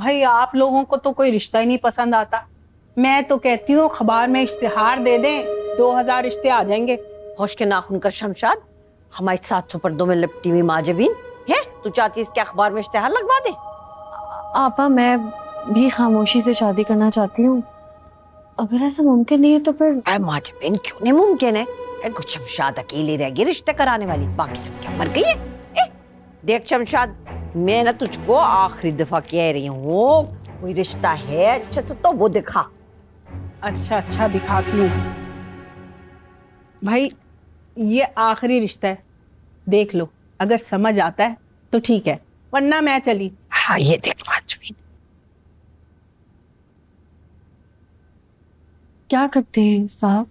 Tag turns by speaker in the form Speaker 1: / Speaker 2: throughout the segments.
Speaker 1: भाई आप लोगों को तो कोई रिश्ता ही नहीं पसंद आता। मैं तो कहती हूँ अखबार में इश्तिहार दे दें, 2000 रिश्ते आ जाएंगे।
Speaker 2: होश के नाखून कर शमशाद, हमारे 700 पर्दों में लिपटी हुई माजबीन है, तू चाहती इसके अखबार में इश्तिहार लगवा दे?
Speaker 3: आपा मैं भी खामोशी से शादी करना चाहती हूँ। अगर ऐसा मुमकिन नहीं है तो फिर
Speaker 2: माजबीन क्यों नहीं मुमकिन है? कुछ शमशाद अकेली रह गई रिश्ते कराने वाली, बाकी सब क्या मर गई है? देख शमशाद, मैं ना तुझको आखिरी दफा कह रही हूँ, कोई रिश्ता है अच्छे से तो वो दिखा।
Speaker 1: अच्छा दिखाती हूँ भाई, ये आखिरी रिश्ता है, देख लो, अगर समझ आता है तो ठीक है, वरना मैं चली।
Speaker 2: हाँ ये देख माजबीन।
Speaker 3: क्या करते हैं साहब?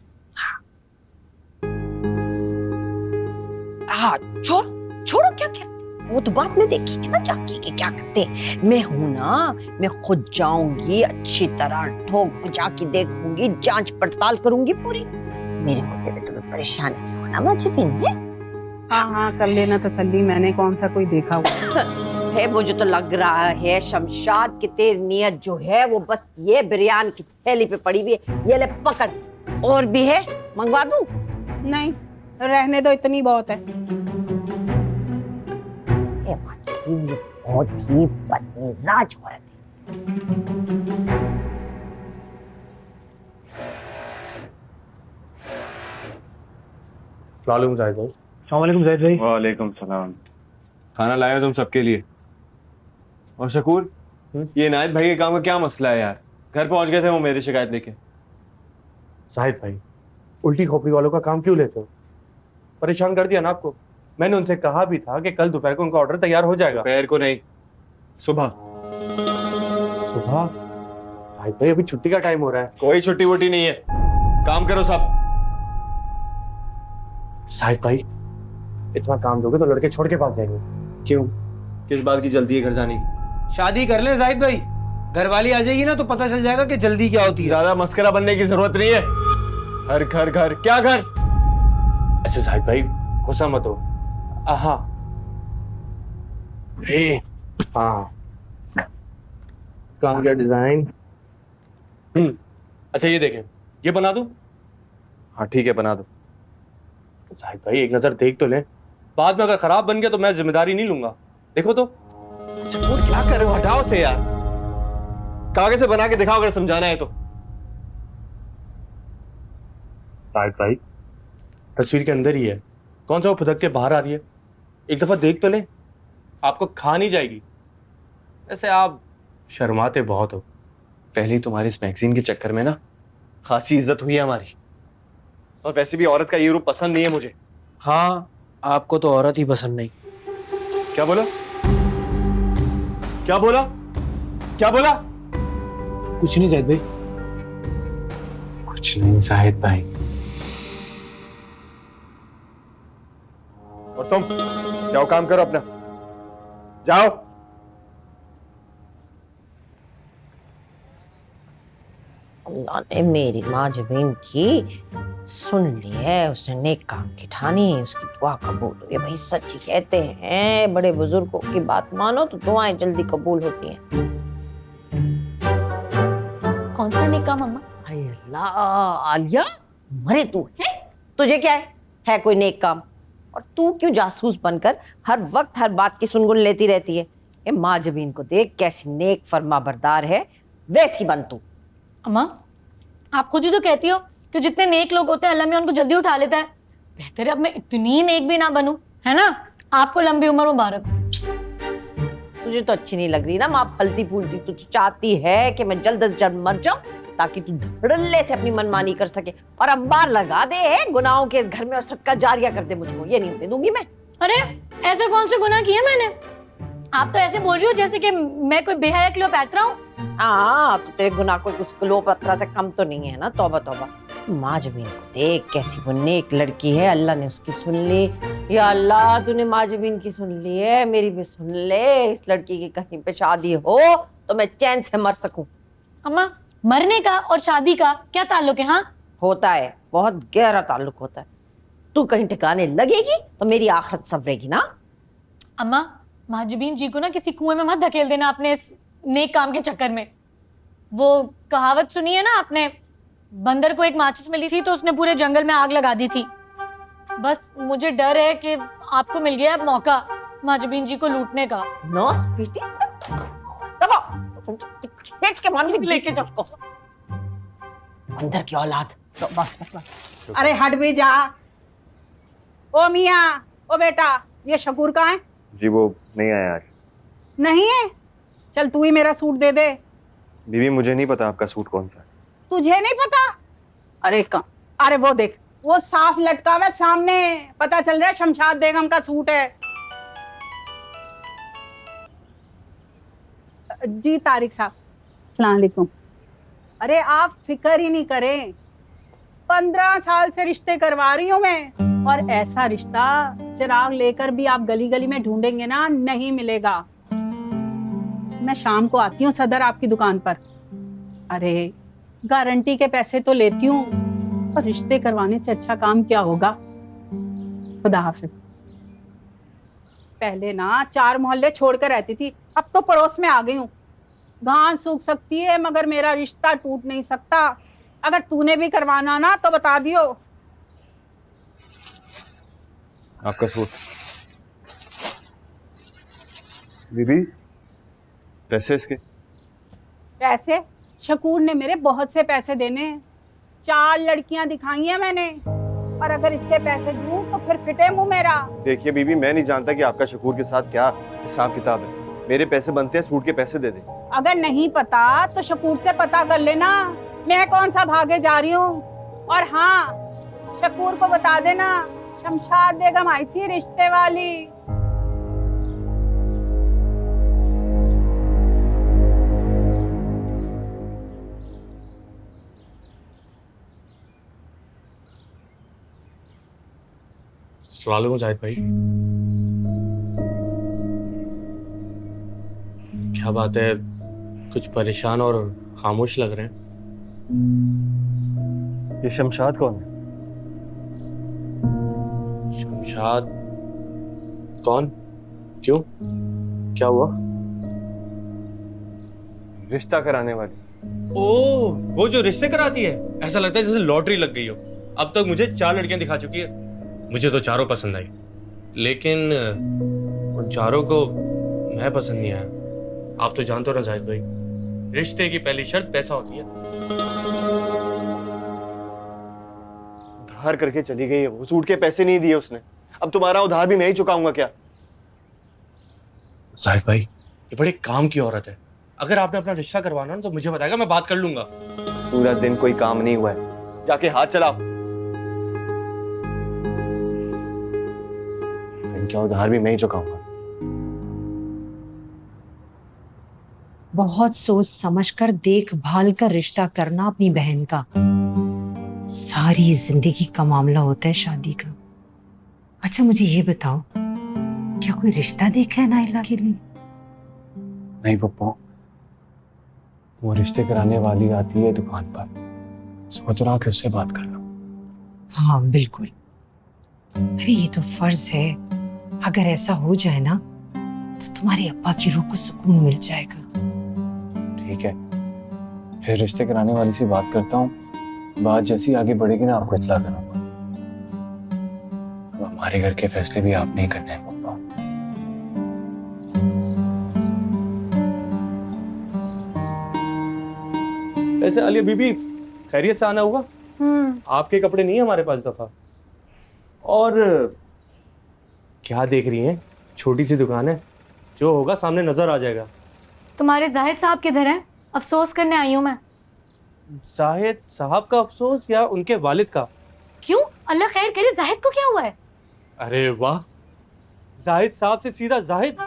Speaker 2: हाँ छोड़ो क्या क्या, वो तो बात में देखेंगे ना जाके कि क्या करते हैं। मैं हूं ना, मैं खुद जाऊंगी, अच्छी तरह ठोक जाके देखूंगी, जांच पड़ताल करूंगी पूरी। मेरे होते हुए तुम्हें परेशान नहीं होना माजबीन है?
Speaker 1: हाँ कर लेना तसल्ली, मैंने कौन सा कोई देखा हुआ
Speaker 2: है। मुझे तो लग रहा है शमशाद की तेरी नियत जो है वो बस ये बिरयान की थैली पे पड़ी हुई है, ये ले पकड़। और भी है, मंगवा दूं?
Speaker 1: नहीं रहने दो, इतनी बहुत है।
Speaker 2: ये बहुत ही बदमिजाज औरत है।
Speaker 4: वालेकुम जाहिद भाई।
Speaker 5: अस्सलामुअलैकुम जाहिद भाई।
Speaker 6: वालेकुम सलाम।
Speaker 4: खाना लाया तुम सबके लिए। और शकूर, ये नायद भाई के काम का क्या मसला है यार? घर पहुंच गए थे वो मेरी शिकायत लेके।
Speaker 5: जाहिद भाई, उल्टी खोपड़ी वालों का काम क्यों लेते हो? परेशान कर दिया ना आपको। मैंने उनसे कहा भी था कि कल दोपहर को उनका ऑर्डर तैयार हो जाएगा।
Speaker 4: दोपहर को नहीं, सुबह।
Speaker 5: सुबह? जाहिद भाई अभी छुट्टी का टाइम हो रहा है।
Speaker 4: कोई छुट्टी वुट्टी नहीं है, काम करो सब।
Speaker 5: जाहिद भाई, इतना काम दोगे तो लड़के छोड़ के भाग जाएंगे।
Speaker 4: क्यों, किस बात की जल्दी है घर जाने की?
Speaker 7: शादी कर ले जाहिद भाई, घरवाली आ जाएगी ना तो पता चल जाएगा कि जल्दी क्या होती है।
Speaker 4: ज्यादा मस्करा बनने की जरूरत नहीं है। घर घर क्या घर?
Speaker 5: अच्छा जाहिद भाई, गुस्सा मत हो। हाँ काम का डिजाइन। अच्छा ये देखें, ये बना दूं?
Speaker 4: हाँ ठीक है, बना दो।
Speaker 5: जाहिद भाई एक नजर देख तो ले, बाद में अगर खराब बन गया तो मैं जिम्मेदारी नहीं लूंगा। देखो तो।
Speaker 4: शकूर क्या कर रहे हो, हटाओ से यार। कागज से बना के दिखाओ अगर समझाना है तो।
Speaker 5: जाहिद भाई तस्वीर के अंदर ही है, कौन सा वो फुदक के बाहर आ रही है? एक दफा देख तो ले, आपको खा नहीं जाएगी। ऐसे आप शर्माते बहुत हो।
Speaker 4: पहले ही तुम्हारे इस मैगजीन के चक्कर में ना खासी इज्जत हुई है हमारी, और वैसे भी औरत का ये रूप पसंद नहीं है मुझे।
Speaker 7: हाँ आपको तो औरत ही पसंद नहीं।
Speaker 4: क्या बोला? क्या बोला? क्या बोला?
Speaker 7: कुछ नहीं जाहिद भाई।
Speaker 4: कुछ नहीं जाहिद भाई। और तुम जाओ, काम करो अपना, जाओ।
Speaker 2: अल्लाह ने मेरी माजबीन की सुन ली है, उसने नेक काम की ठानी, उसकी दुआ कबूल हुई। भाई सच ही कहते हैं, बड़े बुजुर्गों की बात मानो तो दुआएं जल्दी कबूल होती हैं।
Speaker 3: कौन सा नेक काम अम्मा?
Speaker 2: हाय अल्लाह, आलिया मरे तू है, तुझे क्या है कोई नेक काम? और तू क्यों जासूस बनकर हर वक्त हर बात की सुनगुन लेती रहती है? ये माजबीन को देख कैसी नेक फरमा बरदार है, वैसी बन तू।
Speaker 3: अम्मा आप खुद ही तो कहती हो कि जितने नेक लोग होते हैं अल्लाह में उनको जल्दी उठा लेता है। बेहतर है अब मैं इतनी नेक भी ना बनूं, है ना? आपको लंबी उम्र मुबारक।
Speaker 2: तुझे तो अच्छी नहीं लग रही ना माँ फलती फूलती। तू चाहती है कि मैं जल्द से जल्द मर जाऊं ताकि तू धड़ल्ले से अपनी मनमानी कर सके और अंबार लगा दे गुनाहों के इस घर में और सदका जारिया कर दे मुझको। ये नहीं होने दूंगी मैं।
Speaker 3: अरे ऐसे कौन से गुनाह किए मैंने? आप तो ऐसे बोल रही हो जैसे कि मैं कोई बेहया क्लियोपैत्रा हूँ।
Speaker 2: हाँ तो तेरे गुनाह कोई उस क्लियोपैत्रा से कम तो नहीं है ना। तौबा तौबा। माजबीन को देख कैसी वो नेक लड़की है, अल्लाह ने उसकी सुन ली। या अल्लाह तूने माजबीन की सुन ली है, मेरी भी सुन ले। इस लड़की की कहीं पे शादी हो तो मैं चैन से मर सकूं।
Speaker 3: अम्मा मरने का और शादी का क्या ताल्लुक है? हाँ
Speaker 2: होता है, बहुत गहरा ताल्लुक होता है। तू कहीं ठिकाने लगेगी तो मेरी आखिरत संवरेगी ना।
Speaker 3: अम्मा माजबीन जी को ना किसी कुएं में मत धकेल देना अपने इस नेक काम के चक्कर में। वो कहावत सुनी है ना आपने, बंदर को एक माचिस मिली थी तो उसने पूरे जंगल में आग लगा दी थी। बस मुझे डर है कि आपको मिल गया अब मौका माजबीन जी को लूटने का।
Speaker 2: नो स्पीटी, दबाओ, खींच के मान लेके जाओ अंदर की औलाद। तो बस बस बस।
Speaker 1: अरे हट भी जा। ओ मियाँ, ओ बेटा, ये शकूर कहाँ है?
Speaker 4: जी वो नहीं आया आज।
Speaker 1: नहीं है? चल तू ही मेरा सूट दे दे।
Speaker 4: बीबी मुझे नहीं पता आपका सूट कौन सा है।
Speaker 1: तुझे नहीं पता? अरे वो देख, वो साफ लटका हुआ है सामने, पता चल रहा है शमशाद बेगम का सूट है। जी तारिक साहब, अस्सलाम वालेकुम। अरे आप फिक्र ही नहीं करें, 15 साल से रिश्ते करवा रही हूं मैं, और ऐसा रिश्ता चिराग लेकर भी आप गली गली में ढूंढेंगे ना, नहीं मिलेगा। मैं शाम को आती हूँ सदर आपकी दुकान पर। अरे गारंटी के पैसे तो लेती हूँ, और रिश्ते करवाने से अच्छा काम क्या होगा। खुदा हाफिज। पहले ना 4 मोहल्ले छोड़कर रहती थी, अब तो पड़ोस में आ गई हूँ। घास सूख सकती है मगर मेरा रिश्ता टूट नहीं सकता। अगर तूने भी करवाना ना तो बता दियो।
Speaker 4: आपका सूट। बीबी पैसे इसके।
Speaker 1: पैसे? शकूर ने मेरे बहुत से पैसे देने हैं, 4 लड़कियां दिखाई हैं मैंने, और अगर इसके पैसे दूं तो फिर फिटे मुंह मेरा।
Speaker 4: देखिए बीबी, मैं नहीं जानता कि आपका शकूर के साथ क्या हिसाब किताब है। मेरे पैसे बनते हैं, सूट के पैसे दे दे।
Speaker 1: अगर नहीं पता तो शकूर से पता कर लेना, मैं कौन सा भागे जा रही हूँ। और हाँ, शकूर को बता देना शमशाद बेगम आई थी रिश्ते वाली।
Speaker 5: अस्सलाम वालेकुम जाहिद भाई। क्या बात है, कुछ परेशान और खामोश लग रहे हैं।
Speaker 4: ये शमशाद कौन है?
Speaker 5: शमशाद कौन? क्यों, क्या हुआ?
Speaker 4: रिश्ता कराने वाली।
Speaker 5: ओ, वो जो रिश्ते कराती है। ऐसा लगता है जैसे लॉटरी लग गई हो। अब तक मुझे 4 लड़कियां दिखा चुकी है, मुझे तो चारों पसंद आई, लेकिन उन चारों को मैं पसंद नहीं आया। आप तो जानते हो ना जाहिद भाई, रिश्ते की पहली शर्त पैसा होती है।
Speaker 4: उधार करके चली गई है वो, सूट के पैसे नहीं दिए उसने। अब तुम्हारा उधार भी मैं ही चुकाऊंगा क्या?
Speaker 5: जाहिद भाई, ये बड़े काम की औरत है। अगर आपने अपना रिश्ता करवाना ना तो मुझे बताएगा, मैं बात कर लूंगा।
Speaker 4: पूरा दिन कोई काम नहीं हुआ है, जाके हाथ चलाओ। इनका उधार भी मैं ही चुकाऊंगा।
Speaker 2: बहुत सोच समझकर देखभाल कर रिश्ता करना अपनी बहन का। सारी जिंदगी का मामला होता है शादी का। अच्छा मुझे ये बताओ, क्या कोई रिश्ता देखा है नाइला के लिए?
Speaker 4: नहीं पप्पा, वो रिश्ते कराने वाली आती है दुकान पर, सोच रहा हूँ कि उससे बात कर लूं।
Speaker 2: हाँ बिल्कुल, अरे ये तो फर्ज है। अगर ऐसा हो जाए ना तो तुम्हारे अब्बा की रूह को सुकून मिल जाएगा।
Speaker 4: ठीक है, फिर रिश्ते कराने वाली से बात करता हूँ। बात जैसी आगे बढ़ेगी ना आपको इत्तला करूंगा। अब हमारे घर के फैसले भी आपने ही करने हैं पप्पा।
Speaker 5: वैसे आलिया बीबी, खैरियत से आना हुआ? आपके कपड़े नहीं है हमारे पास दफा। और क्या देख रही हैं? छोटी सी दुकान है, जो होगा सामने नजर आ जाएगा।
Speaker 3: तुम्हारे जाहिद साहब किधर हैं? अफसोस करने आई हूँ मैं।
Speaker 5: जाहिद साहब का अफसोस या उनके वालिद का?
Speaker 3: क्यों? अल्लाह खैर करे, जाहिद को क्या हुआ है?
Speaker 5: अरे वाह, जाहिद साहब से सीधा जाहिद।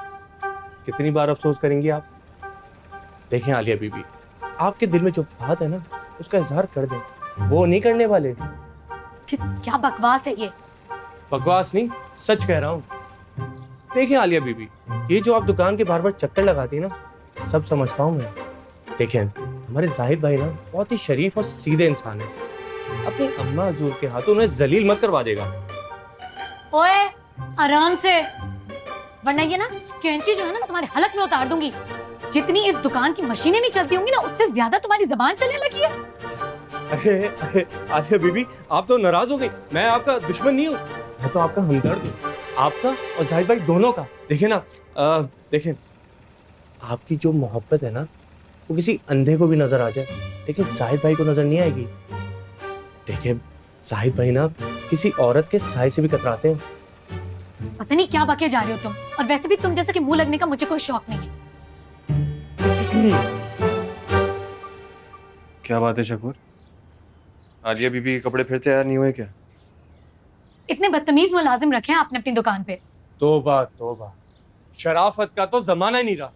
Speaker 5: कितनी बार अफसोस करेंगी आप? देखें आलिया बीबी, आपके दिल में जो बात है ना, उसका इजहार कर दें। वो नहीं करने वाले।
Speaker 3: क्या बकवास है ये?
Speaker 5: बकवास नहीं, सच कह रहा हूँ। देखें आलिया बीबी, ये जो आप दुकान के बार बार चक्कर लगाती है ना, सब समझता हूँ मैं। देखें, हमारे जाहिद भाई ना बहुत ही शरीफ और सीधे इंसान है। अपनी अम्मा हजूर के हाथों उन्हें जलील मत करवा देगा।
Speaker 3: ओए आराम से, वरना ये ना कैंची जो है ना मैं तुम्हारे हलक में उतार दूंगी। जितनी इस दुकान की मशीनें नहीं चलती होंगी ना, उससे ज्यादा तुम्हारी जबान चलने लगी है।
Speaker 5: अरे आलिया बीबी, आप तो नाराज हो गई। मैं आपका दुश्मन नहीं हूँ, मैं तो आपका हमदर्द हूँ, आपका और जाहिद भाई दोनों का। देखिए ना, देखिए आपकी जो मोहब्बत है ना, वो किसी अंधे को भी नजर आ जाए, लेकिन जाहिद भाई को नजर नहीं आएगी। देखिए जाहिद भाई ना किसी औरत के साय से भी कतराते हैं।
Speaker 3: पता नहीं क्या बके जा रहे हो तुम, और वैसे भी तुम जैसे कि मुंह लगने का मुझे कोई शौक नहीं है।
Speaker 4: क्या बात है शकूर? आलिया बीबी के कपड़े फिर तैयार नहीं हुए क्या?
Speaker 3: इतने बदतमीज मुलाजिम रखे हैं आपने अपनी दुकान पे।
Speaker 5: तौबा तौबा, शराफत का तो जमाना ही नहीं रहा।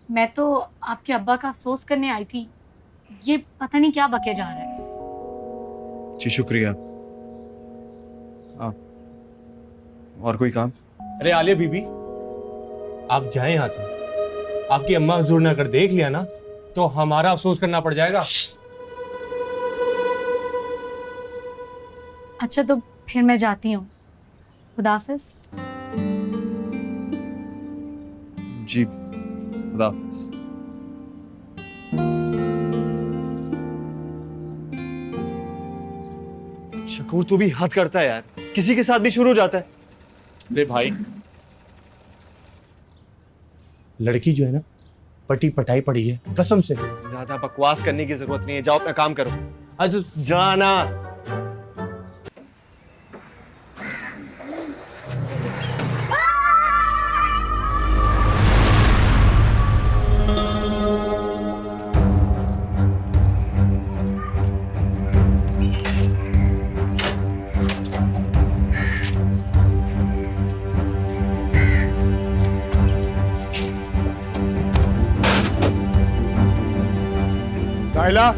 Speaker 3: मैं तो आपके अब्बा का अफसोस करने आई थी, ये पता नहीं क्या बके जा रहा है।
Speaker 4: जी शुक्रिया। आप और कोई काम?
Speaker 5: अरे आलिया बीबी, आप जाएं यहाँ से। आपकी अम्मा हुजूर ने अगर देख लिया ना, तो हमारा अफसोस करना पड़ जाएगा।
Speaker 3: अच्छा तो फिर मैं जाती हूँ, खुदाफिज।
Speaker 4: जी खुदा हाफिज। शकूर तू भी हद करता है यार, किसी के साथ भी शुरू हो जाता है।
Speaker 5: अरे भाई, लड़की जो है ना, पटी पटाई पड़ी है कसम से।
Speaker 4: ज्यादा बकवास करने की जरूरत नहीं है, जाओ अपना काम करो।
Speaker 5: अच्छा
Speaker 4: जाना। नाइला,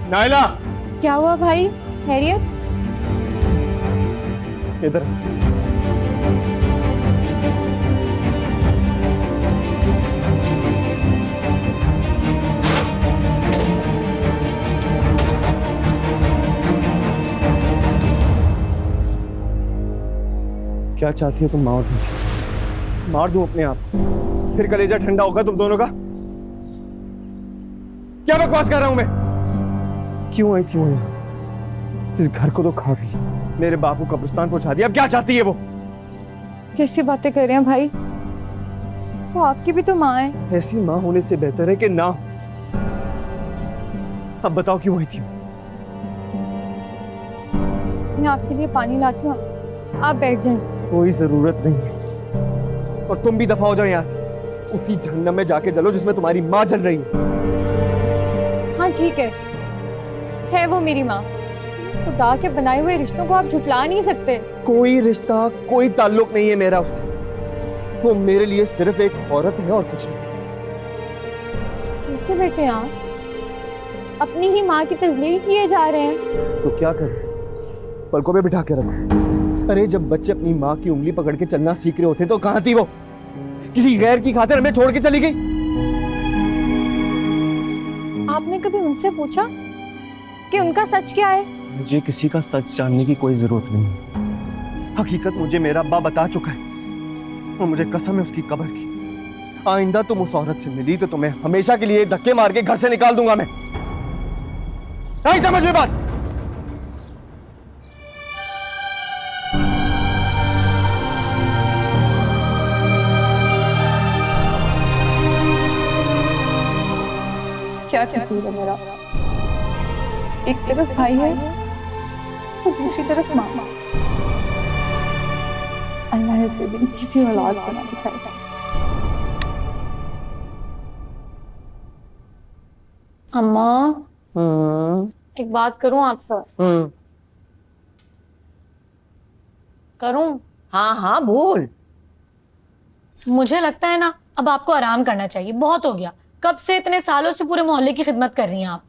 Speaker 4: नाइला,
Speaker 6: क्या हुआ भाई? खैरियत?
Speaker 4: इधर। क्या चाहती हो तुम? मार दूं अपने आप, फिर कलेजा ठंडा होगा तुम दोनों का? क्या बकवास कर रहा हूं मैं? क्यों आई थी वो यहाँ? इस घर को तो खा गई, मेरे बापू कब्रिस्तान पहुंचा दिया। अब क्या चाहती है वो?
Speaker 6: कैसी बातें कर रहे हैं भाई? वो आपकी भी तो माँ है।
Speaker 4: ऐसी माँ होने से बेहतर है कि ना हो। अब बताओ क्यों आई थी?
Speaker 6: मैं आपके लिए पानी लाती हूँ, आप बैठ जाएं।
Speaker 4: कोई जरूरत नहीं है, और तुम भी दफा हो जाओ यहाँ से। उसी जहन्नम में जाके जलो जिसमें तुम्हारी माँ जल रही है।
Speaker 6: हाँ ठीक है वो मेरी माँ। खुदा के बनाए हुए रिश्तों को आप झुटला नहीं सकते।
Speaker 4: कोई रिश्ता, कोई ताल्लुक नहीं है मेरा उससे। वो मेरे लिए सिर्फ एक औरत है और कुछ नहीं।
Speaker 6: कैसे बैठे आप? अपनी ही माँ की तजलील किए जा रहे हैं।
Speaker 4: तो क्या करें, पलकों पे बिठा के रखो। अरे जब बच्चे अपनी माँ की उंगली पकड़ के चलना सीख रहे होते तो कहाँ थी वो? किसी गैर की खातिर हमें छोड़ के चली गई।
Speaker 6: आपने कभी उनसे पूछा कि उनका सच क्या है?
Speaker 4: मुझे किसी का सच जानने की कोई जरूरत नहीं है। हकीकत मुझे मेरा अब्बा बता चुका है, और मुझे कसम है उसकी कब्र की। आइंदा तुम उस औरत से मिली तो तुम्हें हमेशा के लिए धक्के मार के घर से निकाल दूंगा मैं। नहीं समझ में बात?
Speaker 6: क्या कसूर है मेरा? एक तरफ भाई है और दूसरी तरफ माँ। अल्लाह ऐसे दिन किसी औलाद को ना दिखाए। अम्मा, एक बात करूं आपसे? करूं?
Speaker 2: हाँ हाँ बोल।
Speaker 3: मुझे लगता है ना, अब आपको आराम करना चाहिए, बहुत हो गया। कब से इतने सालों से पूरे मोहल्ले की खिदमत कर रही हैं आप।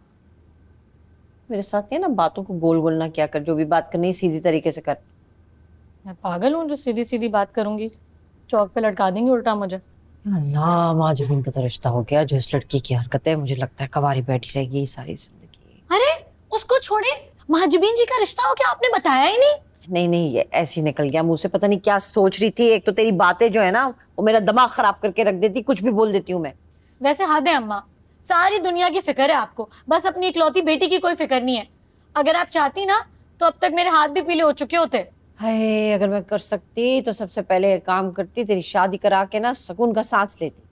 Speaker 2: मेरे साथ ये ना बातों को गोल गोल ना क्या कर, जो भी बात करनी है सीधी तरीके से कर।
Speaker 3: मैं पागल हूँ जो सीधी सीधी बात करूंगी? चौक पे लटका देंगी उल्टा मुझे।
Speaker 2: अल्लाह, माजबीन का तो रिश्ता हो गया। जो इस लड़की की हरकत है, मुझे लगता है कवारी बैठी रहेगी सारी जिंदगी।
Speaker 3: अरे उसको छोड़े, महाजबीन जी का रिश्ता हो गया, आपने बताया ही नहीं।
Speaker 2: नहीं नहीं, ये ऐसे ही निकल गया मुंह से। पता नहीं क्या सोच रही थी। एक तो तेरी बातें जो है ना, वो मेरा दिमाग खराब करके रख देती। कुछ भी बोल देती हूँ मैं।
Speaker 3: वैसे हद है अम्मा, सारी दुनिया की फिक्र है आपको, बस अपनी इकलौती बेटी की कोई फिक्र नहीं है। अगर आप चाहती ना तो अब तक मेरे हाथ भी पीले हो चुके होते।
Speaker 2: हाय, अगर मैं कर सकती तो सबसे पहले एक काम करती, तेरी शादी करा के ना सुकून का सांस लेती।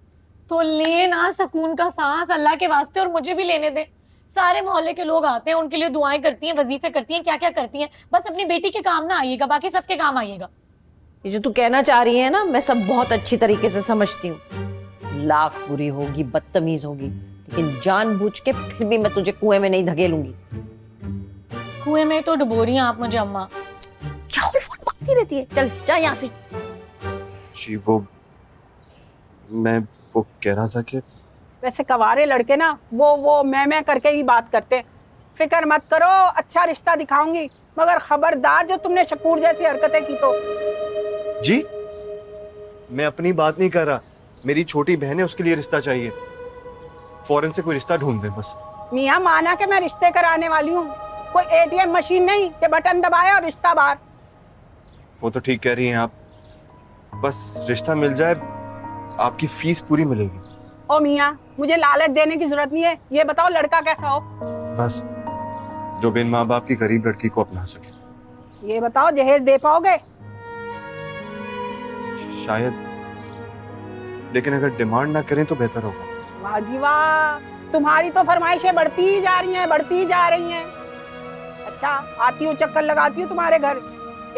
Speaker 3: तो ले ना सुकून का सांस अल्लाह के वास्ते, और मुझे भी लेने दे। सारे मोहल्ले के लोग आते हैं, उनके लिए दुआएं करती हैं, वजीफे करती हैं, क्या क्या करती हैं। बस अपनी बेटी के काम ना आइएगा, बाकी सबके काम आइएगा।
Speaker 2: ये जो तू कहना चाह रही है ना, मैं सब बहुत अच्छी तरीके से समझती हूँ। लाख बुरी होगी, बदतमीज होगी, लेकिन जानबूझ के फिर भी मैं तुझे कुएं में नहीं धकेलूंगी।
Speaker 3: कुएं में तो डुबो रही हैं आप मुझे अम्मा।
Speaker 2: क्या उल्फत बकती रहती है। चल जा यहाँ से।
Speaker 4: जी मैं कह रहा था कि
Speaker 1: वैसे कवारे लड़के ना वो मैं करके ही बात करते हैं। फिक्र मत करो, अच्छा रिश्ता दिखाऊंगी, मगर खबरदार जो तुमने शकूर जैसी हरकतें की तो।
Speaker 4: जी, मैं अपनी बात नहीं कर रहा। मेरी छोटी बहन है, उसके लिए रिश्ता चाहिए। फौरन से कोई रिश्ता ढूंढ दे बस।
Speaker 1: मियाँ माना कि मैं रिश्ते कराने वाली हूँ, कोई एटीएम मशीन नहीं कि बटन दबाया और रिश्ता बाहर।
Speaker 4: वो तो ठीक कह रही हैं आप, बस रिश्ता मिल जाए, आपकी फीस पूरी मिलेगी।
Speaker 1: ओ मियाँ, मुझे लालच देने की जरूरत नहीं है, ये बताओ लड़का कैसा हो।
Speaker 4: बस जो बिन माँ बाप की गरीब लड़की को अपना सके।
Speaker 1: ये बताओ जहेज दे पाओगे?
Speaker 4: शायद, लेकिन अगर डिमांड ना करें तो बेहतर होगा।
Speaker 1: वाह जी वाह, तुम्हारी तो फरमाइशें बढ़ती ही जा रही हैं, बढ़ती ही जा रही हैं। अच्छा, आती हूँ, चक्कर लगाती हूँ तुम्हारे घर,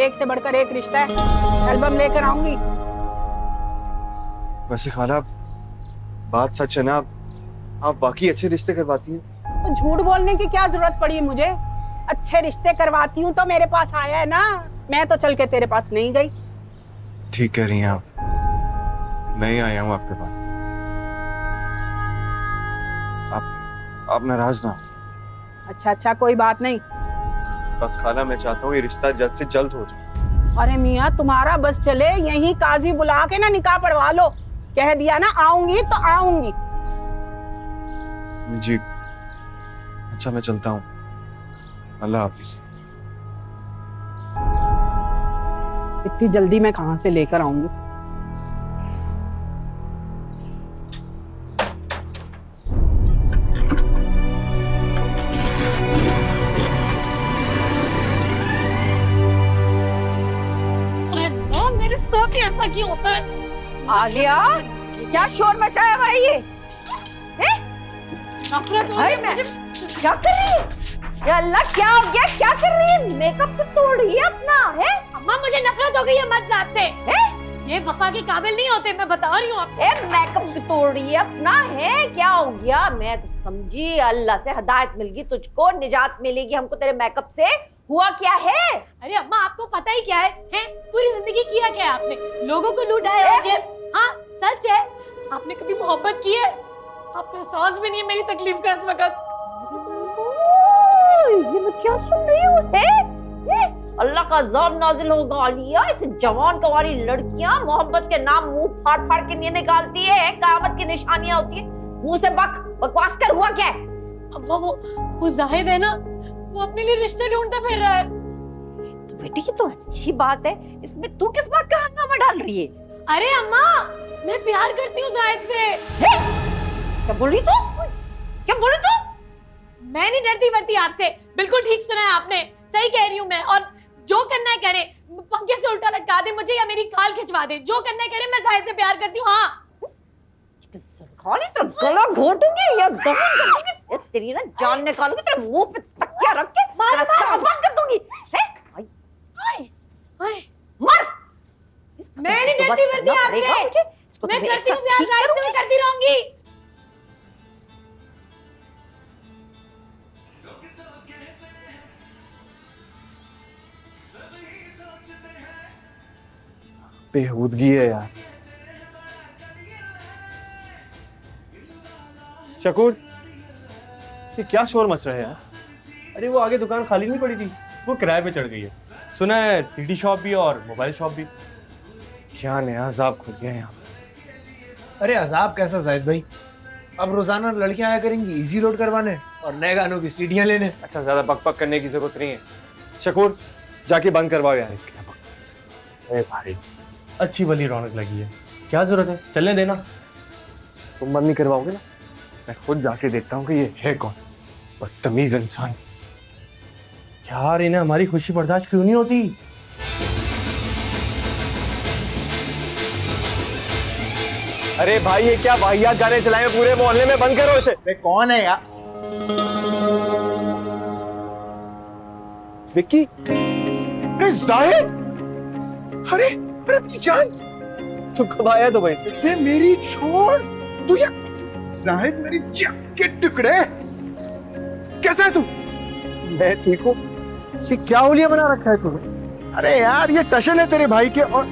Speaker 1: एक से बढ़कर एक रिश्ता है, एल्बम लेकर आऊंगी।
Speaker 4: वैसे खाला, बात सच है ना, आप वाकई अच्छे रिश्ते करवाती हैं।
Speaker 1: तो झूठ बोलने की क्या जरूरत पड़ी मुझे? अच्छे रिश्ते करवाती हूँ तो मेरे पास आया है ना, मैं तो चल के तेरे पास नहीं गई।
Speaker 4: ठीक कह रही हैं आप, मैं ही आया हूँ आपके पास। आप नाराज ना हो।
Speaker 1: अच्छा, कोई बात नहीं।
Speaker 4: बस खाला, मैं चाहता हूँ ये रिश्ता जल्द से जल्द हो जाए।
Speaker 1: अरे मियाँ, तुम्हारा बस चले, यही काजी बुला के ना निकाह पढ़वा लो। कह दिया ना आऊंगी तो आऊंगी।
Speaker 4: जी, अच्छा मैं चलता हूँ, अल्लाह हाफिज।
Speaker 1: इतनी जल्दी मैं कहाँ से लेकर आऊंगी?
Speaker 3: मेरे साथ ही ऐसा क्यों होता है?
Speaker 2: आलिया, क्या शोर मचाया हुआ है ये?
Speaker 3: नफरत हो
Speaker 2: अरे
Speaker 3: रही है
Speaker 2: मैं
Speaker 3: मुझे।
Speaker 2: क्या कर रही है? या अल्लाह, क्या हो गया? क्या कर रही है? मेकअप तो तोड़ रही है अपना। है
Speaker 3: अम्मा, मुझे नफरत हो गई है मर्द जात से। ये वफा के काबिल नहीं होते, मैं बता रही हूँ आपको।
Speaker 2: मेकअप भी तोड़ रही है अपना। है क्या हो गया? मैं तो समझी अल्लाह से हिदायत मिल गई, तुझको निजात मिलेगी हमको तेरे मेकअप से। हुआ क्या है?
Speaker 3: अरे अम्मा, आपको पता ही क्या है? पूरी जिंदगी किया क्या है आपने? लोगों को लुटाया होंगे। हाँ सच है, आपने कभी मोहब्बत की है? आपको एहसास भी नहीं है मेरी तकलीफ का इस वक्त।
Speaker 2: ये मैं क्या सुन रही हूँ? अल्लाह का अज़ाब नाजिल होगा आलिया। ऐसे जवान कवारी लड़कियां मोहब्बत के नाम मुंह फाड़ फाड़ के नहीं निकालती है, क़यामत की निशानियां होती है। मुंह से बकवास कर। हुआ क्या है?
Speaker 3: अम्मा, वो जाहिद है ना, वो अपने लिए रिश्ते ढूंढता फिर रहा है।
Speaker 2: तो बेटी, ये तो अच्छी बात है, इसमें तू किस बात का हंगामा डाल रही है?
Speaker 3: अरे अम्मा, मैं प्यार करती हूँ जाहिद से।
Speaker 2: क्या बोल रही तू? क्या बोल रही तू?
Speaker 3: मैं नहीं डरती वरती आपसे। बिल्कुल ठीक सुना है आपने, सही कह रही हूँ मैं। और जो करना है करे, पंखे से उल्टा लटका दे मुझे या मेरी खाल खिंचवा दे, जो करना है करे। मैं जाहिद से प्यार करती हूँ। हाँ,
Speaker 2: खाली तो गला घोटूंगी या दफन कर दूंगी। तेरी ना जान निकालूंगी, तेरे मुंह पे तकिया रख के तेरा सांस बंद कर दूंगी। मर।
Speaker 3: मैं नहीं डरती वरती आपसे। मैं करती हूँ प्यार जाहिद से, मैं करती रहूंगी।
Speaker 4: बेहूदगी है यार। शकूर, ये क्या शोर मच रहा है यार?
Speaker 5: अरे वो आगे दुकान खाली नहीं पड़ी थी, वो किराए पे चढ़ गई है। सुना है टीडी शॉप भी और मोबाइल शॉप भी।
Speaker 4: क्या नया अजाब खुल गया यहाँ।
Speaker 7: अरे अजाब कैसा जाहिद भाई, अब रोजाना लड़कियां आया करेंगी इजी लोड करवाने और नए गानों की सीडियां लेने।
Speaker 4: अच्छा ज्यादा बक बक करने की जरूरत नहीं है। शकूर जाके बंद करवाओ यार।
Speaker 5: अरे भाई अच्छी भली रौनक लगी है, क्या जरूरत है, चलने देना।
Speaker 4: तुम बंद नहीं करवाओगे ना, मैं खुद जाके देखता हूँ कि ये है कौन बदतमीज इंसान।
Speaker 5: यार इन्हें हमारी खुशी बर्दाश्त क्यों नहीं होती।
Speaker 4: अरे भाई ये क्या वाहियात गाने चलाए हैं पूरे मोहल्ले में, बंद करो इसे।
Speaker 8: वे कौन है यार?
Speaker 4: विक्की,
Speaker 8: अरे जाहिद, अरे अरे अपनी जान,
Speaker 4: तू कब आया दुबई से?
Speaker 8: वे मेरी छोड़, तू ये जाहिद मेरी जान के टुकड़े, कैसा है तू?
Speaker 4: मैं ठीक हूँ। ये क्या होलिया बना रखा है तूने?
Speaker 8: अरे यार ये टशन है तेरे भाई के, और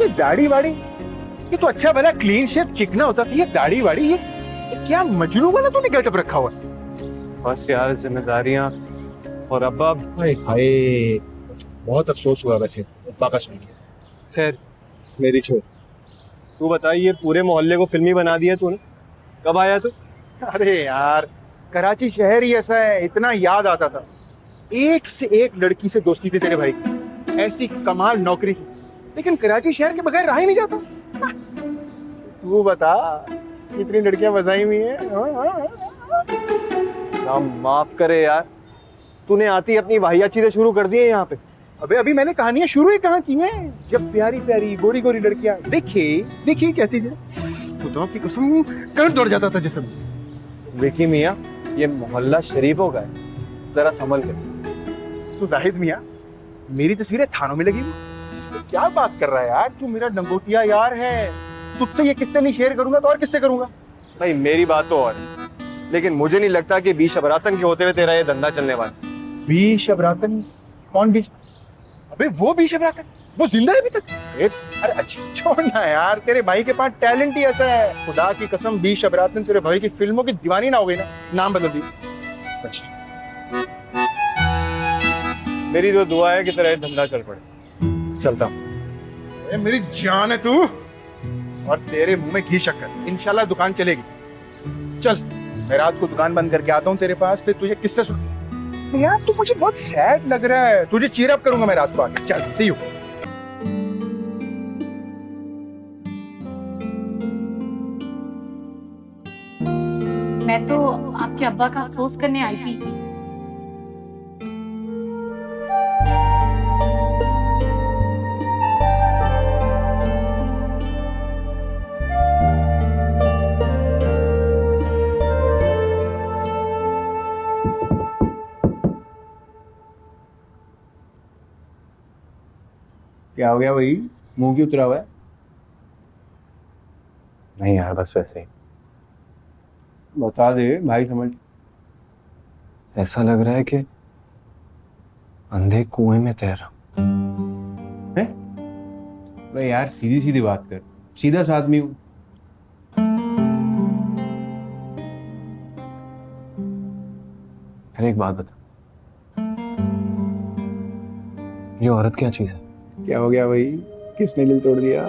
Speaker 8: ये दाढ़ी वाड़ी, ये तो अच्छा भला क्लीन शेव चिकना होता था, ये दाढ़ी वाड़ी, ये क्या मजनू वाला तूने गेटअप रखा हुआ है?
Speaker 4: बस यार जिम्मेदारियां और अब्बा।
Speaker 8: हाय हाय, बहुत अफसोस हुआ वैसे अब्बा का सुन के।
Speaker 4: खैर मेरी छोड़, तू बता ये पूरे मोहल्ले को फिल्मी बना दिया तूने, कब आया तू?
Speaker 8: अरे यार कराची शहर ही ऐसा है, इतना याद आता था, एक से एक लड़की से दोस्ती थी तेरे भाई की, ऐसी कमाल नौकरी थी, लेकिन कराची शहर के बगैर रहा ही नहीं जाता। तू बता कितनी लड़कियां बजाई हुई हैं?
Speaker 4: ना माफ करे यार, तूने आती अपनी वाहियात चीजें शुरू कर दी है यहाँ पे।
Speaker 8: अबे अभी मैंने कहानियां शुरू ही कहाँ की हैं, जब प्यारी प्यारी गोरी गोरी लड़कियां देखी देखी कहती थी, खुदा की कसम कर दौड़ जाता था जिसम।
Speaker 4: विकी मियाँ, ये मोहल्ला शरीफों का है, जरा संभल कर।
Speaker 8: तू जाहिद मियाँ, मेरी तस्वीरें थानों में लगी हुई, तो क्या बात कर रहा है यार, तू मेरा डंगोटिया यार है, तुझसे ये किस्से नहीं शेयर करूंगा तो और किससे करूंगा?
Speaker 4: भाई मेरी बात तो और है, लेकिन मुझे नहीं लगता कि बीच अबरातन के होते हुए तेरा ये धंधा चलने वाला।
Speaker 8: बीश अबरातन? कौन बीश? अबे वो बीश अबरातन, वो जिंदा है अभी तक? अरे अच्छा छोड़ ना यार, तेरे भाई के पास टैलेंट ही ऐसा है, खुदा की कसम बीश अबरातन तेरे भाई की फिल्मों की दीवानी ना हो गई ना, नाम बदल दी। अच्छा
Speaker 4: मेरी तो दुआ है कि तेरा ये धंधा चल पड़े। चलता हूँ।
Speaker 8: मेरी जान है तू, और तेरे मुंह में घी शक्कर, इंशाल्लाह दुकान चलेगी। चल मैं रात को दुकान बंद करके आता हूँ तेरे पास, फिर तुझे किससे सुन। यार तू मुझे बहुत सैड लग रहा है, तुझे चीयर अप करूंगा मैं रात को आके। चल सी यू।
Speaker 3: मैं तो आपके अब्बा का अफसोस करने आई थी।
Speaker 8: क्या हो गया भाई, मुंह क्यों उतरा हुआ है?
Speaker 5: नहीं यार बस वैसे ही।
Speaker 8: बता दे भाई, समझ।
Speaker 5: ऐसा लग रहा है कि अंधे कुएं में तैरा।
Speaker 8: भाई यार सीधी सीधी बात कर, सीधा सा आदमी हूँ।
Speaker 5: अरे एक बात बता, ये औरत क्या चीज है?
Speaker 8: क्या हो गया भाई, किसने दिल तोड़ दिया?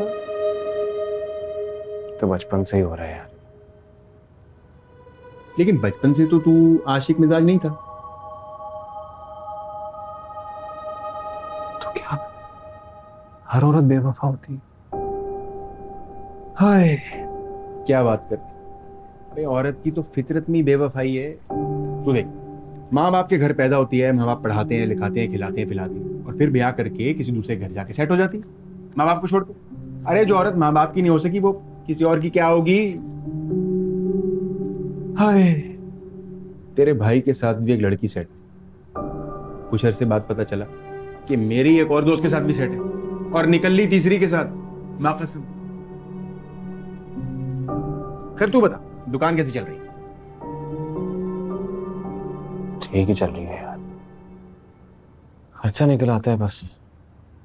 Speaker 5: तो बचपन से ही हो रहा है यार।
Speaker 8: लेकिन बचपन से तो तू आशिक मिजाज नहीं था।
Speaker 5: तो क्या हर औरत बेवफा होती है?
Speaker 8: हाय क्या बात करती, अरे औरत की तो फितरत में ही बेवफाई है। तू देख, माँ बाप के घर पैदा होती है, माँ बाप पढ़ाते हैं लिखाते हैं खिलाते हैं पिलाते हैं, और फिर ब्याह करके किसी दूसरे घर जाके सेट हो जाती है माँ बाप को छोड़ के। अरे जो औरत माँ बाप की नहीं हो सकी वो किसी और की क्या होगी? हाय तेरे भाई के साथ भी एक लड़की सेट, कुछ अरसे बाद पता चला कि मेरी एक और दोस्त के साथ भी सेट है, और निकल ली तीसरी के साथ। माँ कसम। खैर तू बता दुकान कैसी चल रही है?
Speaker 5: ठीक ही चल रही है यार, खर्चा निकल आता है बस।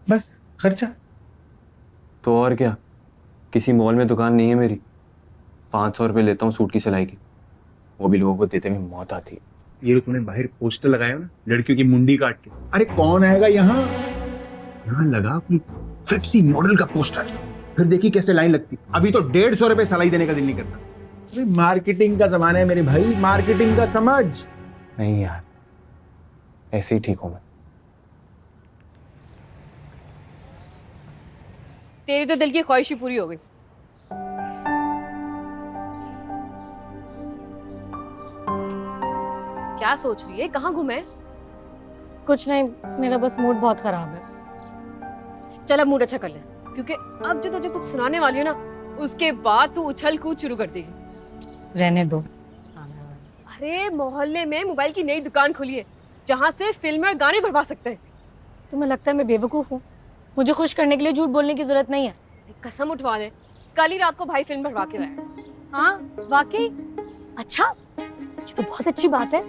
Speaker 8: बस खर्चा?
Speaker 5: तो और क्या, किसी मॉल में दुकान नहीं है मेरी, 500 रुपये लेता हूँ सूट की सिलाई की, वो भी लोगों को देते में मौत आती है।
Speaker 8: ये जो तूने बाहर पोस्टर लगाया ना लड़कियों की मुंडी काट के, अरे कौन आएगा यहाँ? यहाँ लगा कोई सेक्सी मॉडल का पोस्टर, फिर देखी कैसे लाइन लगती। अभी तो 150 रुपए सलाई देने का दिल नहीं करता। अरे मार्केटिंग का जमाना है मेरे भाई, मार्केटिंग का समझ।
Speaker 5: नहीं यार, ऐसे ही ठीक हूं मैं।
Speaker 6: तेरी तो दिल की ख्वाहिश ही पूरी हो गई। क्या सोच रही है, कहाँ गुमे?
Speaker 3: कुछ नहीं, मेरा बस मूड बहुत खराब है।
Speaker 6: चल अब मूड अच्छा कर ले, क्योंकि अब जो तुझे कुछ सुनाने वाली है ना, उसके बाद तू उछल कूद शुरू कर देगी।
Speaker 3: रहने दो।
Speaker 6: अरे मोहल्ले में मोबाइल की नई दुकान खुली है, जहाँ से फिल्म और गाने भरवा सकते हैं।
Speaker 3: तुम्हें लगता है मैं बेवकूफ हूँ? मुझे खुश करने के लिए झूठ बोलने की जरूरत नहीं है।
Speaker 6: कसम उठवा ले, कल ही रात को भाई फिल्म भरवा के लाया।
Speaker 3: हाँ वाकई? अच्छा, ये तो बहुत अच्छी बात है।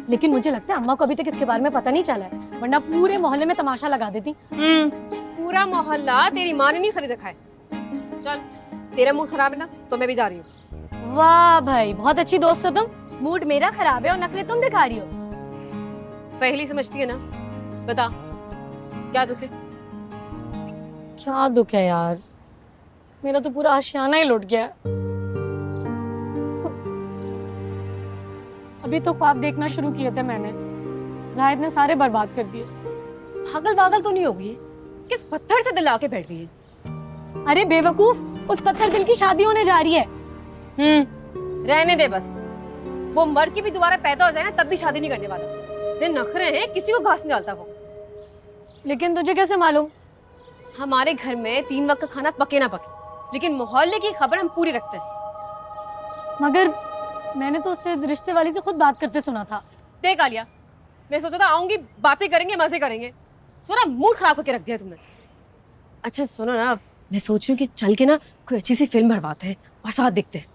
Speaker 3: लेकिन मुझे लगता है अम्मा को अभी तक इसके बारे में पता नहीं चला है, वरना पूरे मोहल्ले में तमाशा लगा देती।
Speaker 6: पूरा मोहल्ला तेरी माँ ने नहीं खरीद रखा है। चल, तेरा मूड खराब है ना, तो मैं भी जा रही हूँ।
Speaker 3: वाह भाई, बहुत अच्छी दोस्त हो तुम। मूड मेरा खराब है और नखरे तुम दिखा रही हो।
Speaker 6: सहेली समझती है ना? बता, क्या दुख है?
Speaker 3: क्या दुख है यार, मेरा तो पूरा आशियाना ही लुट गया। अभी तो ख्वाब देखना शुरू किए थे मैंने, जाहिद ने सारे बर्बाद कर दिए।
Speaker 6: पागल पागल तो नहीं हो गई? किस पत्थर से दिल आके बैठ गई है?
Speaker 3: अरे बेवकूफ, उस पत्थर दिल की शादी होने जा रही है।
Speaker 6: रहने दे बस। वो मर के भी दोबारा पैदा हो जाए ना, तब भी शादी नहीं करने वाला। तेरे नखरे हैं, किसी को घास नहीं डालता वो।
Speaker 3: लेकिन तुझे कैसे मालूम?
Speaker 6: हमारे घर में 3 वक्त का खाना पके ना पके, लेकिन मोहल्ले की खबर हम पूरी रखते हैं।
Speaker 3: मगर मैंने तो उससे रिश्ते वाली से खुद बात करते सुना था।
Speaker 6: देख आलिया, मैं सोचा था आऊंगी, बातें करेंगे, मजे करेंगे। सुना, मूड खराब करके रख दिया तुमने। अच्छा सुनो ना, मैं सोच रही हूँ कि चल के ना कोई अच्छी सी फिल्म भरवाते हैं और साथ देखते हैं।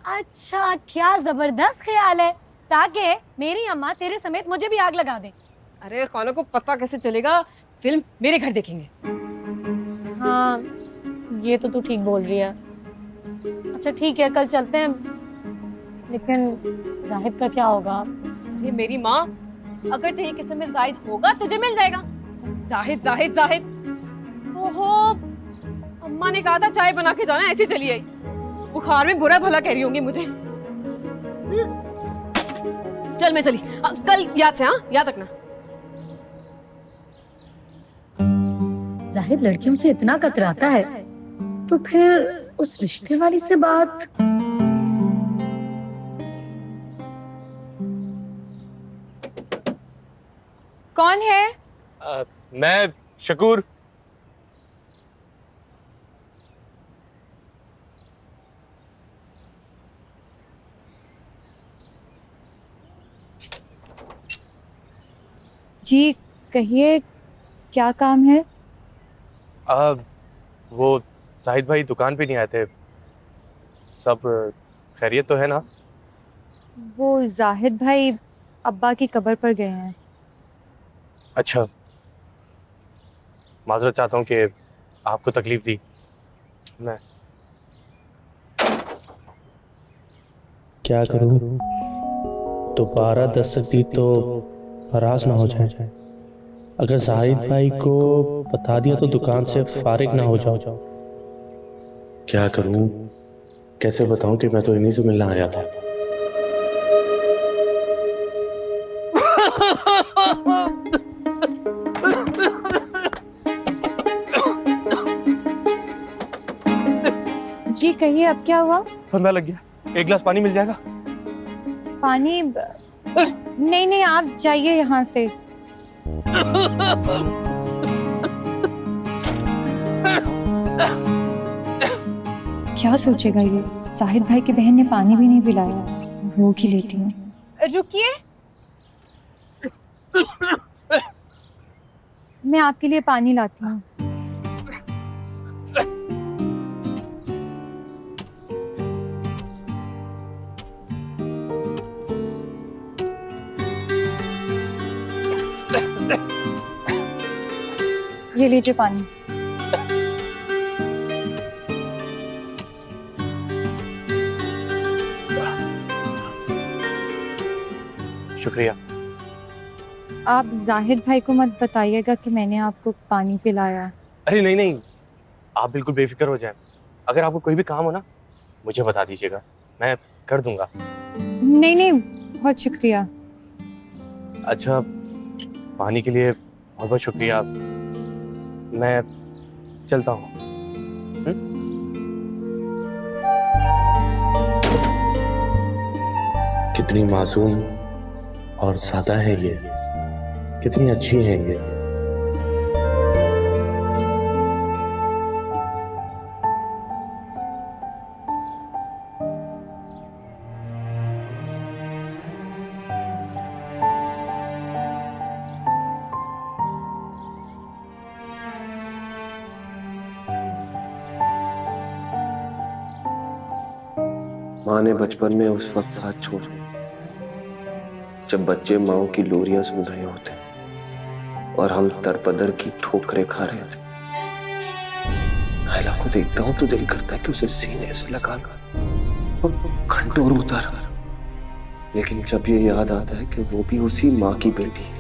Speaker 3: अच्छा, क्या जबरदस्त ख्याल है, ताकि मेरी अम्मा तेरे समेत मुझे भी आग लगा दे।
Speaker 6: अरे खानों को पता कैसे चलेगा? फिल्म मेरे घर देखेंगे।
Speaker 3: हाँ, ये तो तू ठीक बोल रही है। अच्छा ठीक है, कल चलते हैं। लेकिन जाहिद का क्या होगा?
Speaker 6: अरे मेरी माँ, अगर तेरी किस्म में जाहिद होगा तुझे मिल जाएगा। जाहिद जाहिद जाहिद। ओहो, अम्मा ने कहा था चाय बना के जाना, ऐसी चली आई। बुखार में बुरा भला कह रही होंगी मुझे। चल मैं चली, कल याद से, हाँ याद रखना।
Speaker 9: जाहिद लड़कियों से इतना कतराता है, तो फिर उस रिश्ते वाली से बात।
Speaker 6: कौन है?
Speaker 5: मैं शकूर।
Speaker 10: जी कहिए, क्या काम है?
Speaker 5: वो जाहिद भाई दुकान पे नहीं आए थे। सब खैरियत तो है ना?
Speaker 10: वो जाहिद भाई अब्बा की कब्र पर गए हैं।
Speaker 5: अच्छा, माजरत चाहता हूँ कि आपको तकलीफ दी मैं।
Speaker 11: क्या करूं? दोबारा दस्तक दी तो नाराज ना हो जाए। अगर जाहिद भाई को बता दिया तो दुकान से फारिग ना हो जाओ।
Speaker 5: क्या करूं? कैसे बताऊं कि मैं तो इन्हीं से मिलने आया था।
Speaker 10: जी कहिए, अब क्या हुआ?
Speaker 5: फंदा लग गया, एक गिलास पानी मिल जाएगा?
Speaker 10: पानी? नहीं नहीं, आप जाइए यहाँ से। क्या सोचेगा ये? जाहिद भाई की बहन ने पानी भी नहीं पिलाया। रोक ही लेती हूँ।
Speaker 6: रुकिए,
Speaker 10: मैं आपके लिए पानी लाती हूँ। ये लीजिए पानी।
Speaker 5: शुक्रिया।
Speaker 10: आप जाहिद भाई को मत बताइएगा कि मैंने आपको पानी पिलाया।
Speaker 5: अरे नहीं नहीं, आप बिल्कुल बेफिक्र हो जाएं। अगर आपको कोई भी काम हो ना मुझे बता दीजिएगा, मैं कर दूंगा।
Speaker 10: नहीं नहीं, बहुत शुक्रिया।
Speaker 5: अच्छा, पानी के लिए बहुत बहुत शुक्रिया। मैं चलता हूँ।
Speaker 11: कितनी मासूम और सादा है ये, कितनी अच्छी है ये।
Speaker 12: माँ ने बचपन में उस वक्त साथ छोड़ जब बच्चे माओ की लोरियां सुन रहे होते और हम तरपदर की ठोकरें खा रहे थे। नायला को देखता हूं तो दिल करता है कि उसे सीने से लगा और घंटों उतार, लेकिन जब ये याद आता है कि वो भी उसी माँ की बेटी है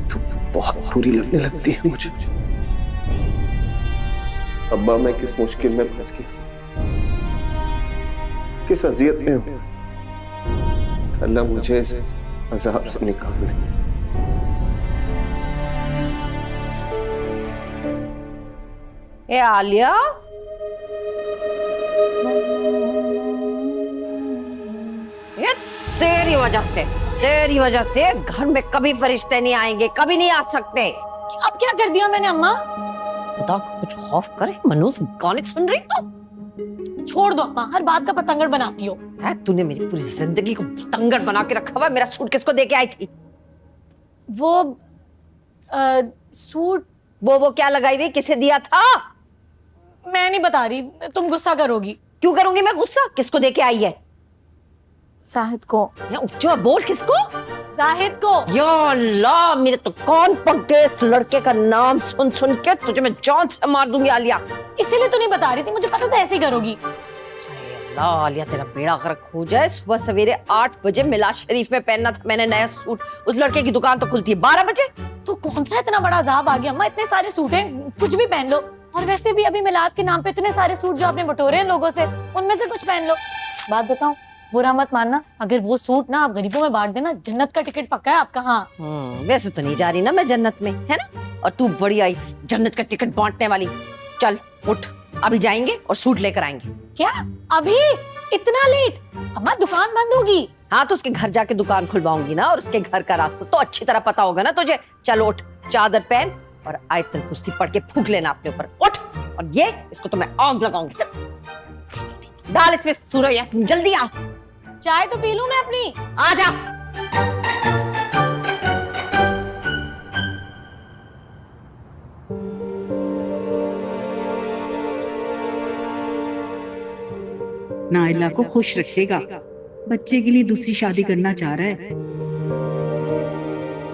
Speaker 12: तो बहुत बुरी लगने लगती है मुझे। अब्बा, मैं किस मुश्किल में फंस गई, किस अजियत में हूं। अल्लाह मुझे इस अजाब से निकाल दे।
Speaker 2: ए आलिया, ये तेरी वजह से इस घर में कभी फरिश्ते नहीं आएंगे, कभी नहीं आ सकते।
Speaker 3: अब क्या कर दिया मैंने अम्मा?
Speaker 2: खुदा को कुछ खौफ करे, मनूस गाने सुन रही तो
Speaker 3: छोड़ दो अम्मा, हर बात का पतंगड़ बनाती हो।
Speaker 2: है तूने मेरी पूरी जिंदगी को पतंगड़ बना के रखा हुआ। मेरा सूट किसको दे के आई थी?
Speaker 3: वो सूट
Speaker 2: वो क्या लगाई हुई, किसे दिया था?
Speaker 3: मैं नहीं बता रही, तुम गुस्सा करोगी।
Speaker 2: क्यों करूंगी मैं गुस्सा? किसको दे के आई है?
Speaker 3: जाहिद को।
Speaker 2: ऊंचा बोल, किसको?
Speaker 3: जाहिद को।
Speaker 2: या अल्लाह, मेरे तो कान पक गए इस लड़के का नाम सुन सुन के। तुझे मैं जान से मार दूंगी आलिया।
Speaker 3: इसीलिए तो नहीं बता रही थी, मुझे पता था ऐसे ही करोगी।
Speaker 2: अल्लाह आलिया, तेरा बेड़ा गर्क हो जाए। सुबह सवेरे 8 बजे मिलाद शरीफ में पहनना था मैंने नया सूट। उस लड़के की दुकान तो खुलती है 12 बजे।
Speaker 3: तो कौन सा इतना बड़ा अजाब आ गया अम्मा? इतने सारे सूट हैं, कुछ भी पहन लो। और वैसे भी अभी मिलाद के नाम पे इतने सारे सूट जो आपने बटोरे हैं लोगों से, उनमें से कुछ पहन लो। बात बताऊं, बुरा मत मानना, अगर वो सूट ना आप गरीबों में बांट देना, जन्नत का टिकट पक्का है आपका। हाँ,
Speaker 2: वैसे तो नहीं जा रही ना मैं जन्नत में, है ना? और तू बड़ी आई जन्नत का टिकट बांटने वाली। चल उठ, अभी जाएंगे और सूट लेकर आएंगे।
Speaker 3: क्या अभी? इतना लेट? अम्मा दुकान बंद होगी।
Speaker 2: हाँ, तो उसके घर जाके दुकान खुलवाऊंगी ना, और उसके घर का रास्ता तो अच्छी तरह पता होगा ना तुझे। चल उठ, चादर पहन और आयतुल कुर्सी पढ़ के फूंक लेना अपने ऊपर। उठ, और ये इसको तो मैं आग लगाऊंगी। डाल इसमें सूरज यास्मीन, जल्दी आ।
Speaker 3: चाय तो पी लूं मैं अपनी।
Speaker 2: आ जा।
Speaker 1: नाइला को खुश रखेगा, बच्चे के लिए दूसरी शादी करना चाह रहा है।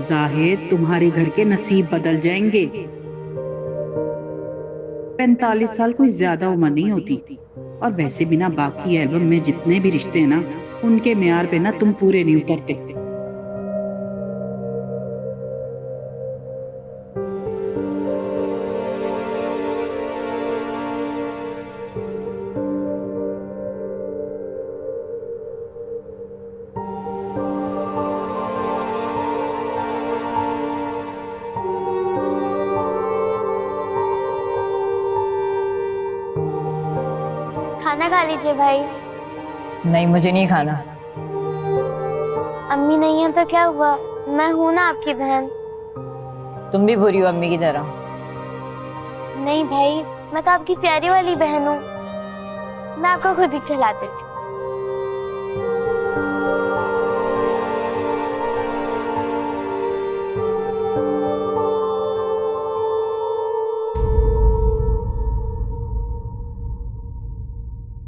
Speaker 1: जाहिद, तुम्हारे घर के नसीब बदल जाएंगे। 45 साल कोई ज्यादा उम्र नहीं होती। और वैसे भी ना, बाकी एल्बम में जितने भी रिश्ते हैं ना, उनके म्यार पे ना तुम पूरे नहीं उतरते।
Speaker 13: खाना खा लीजिए भाई।
Speaker 10: नहीं, मुझे नहीं खाना।
Speaker 13: अम्मी नहीं है तो क्या हुआ, मैं हूं ना आपकी बहन।
Speaker 10: तुम भी बुरी हो अम्मी की तरह।
Speaker 13: नहीं भाई, मैं तो आपकी प्यारी वाली बहन हूँ। मैं आपको खुद ही खिला देती हूँ।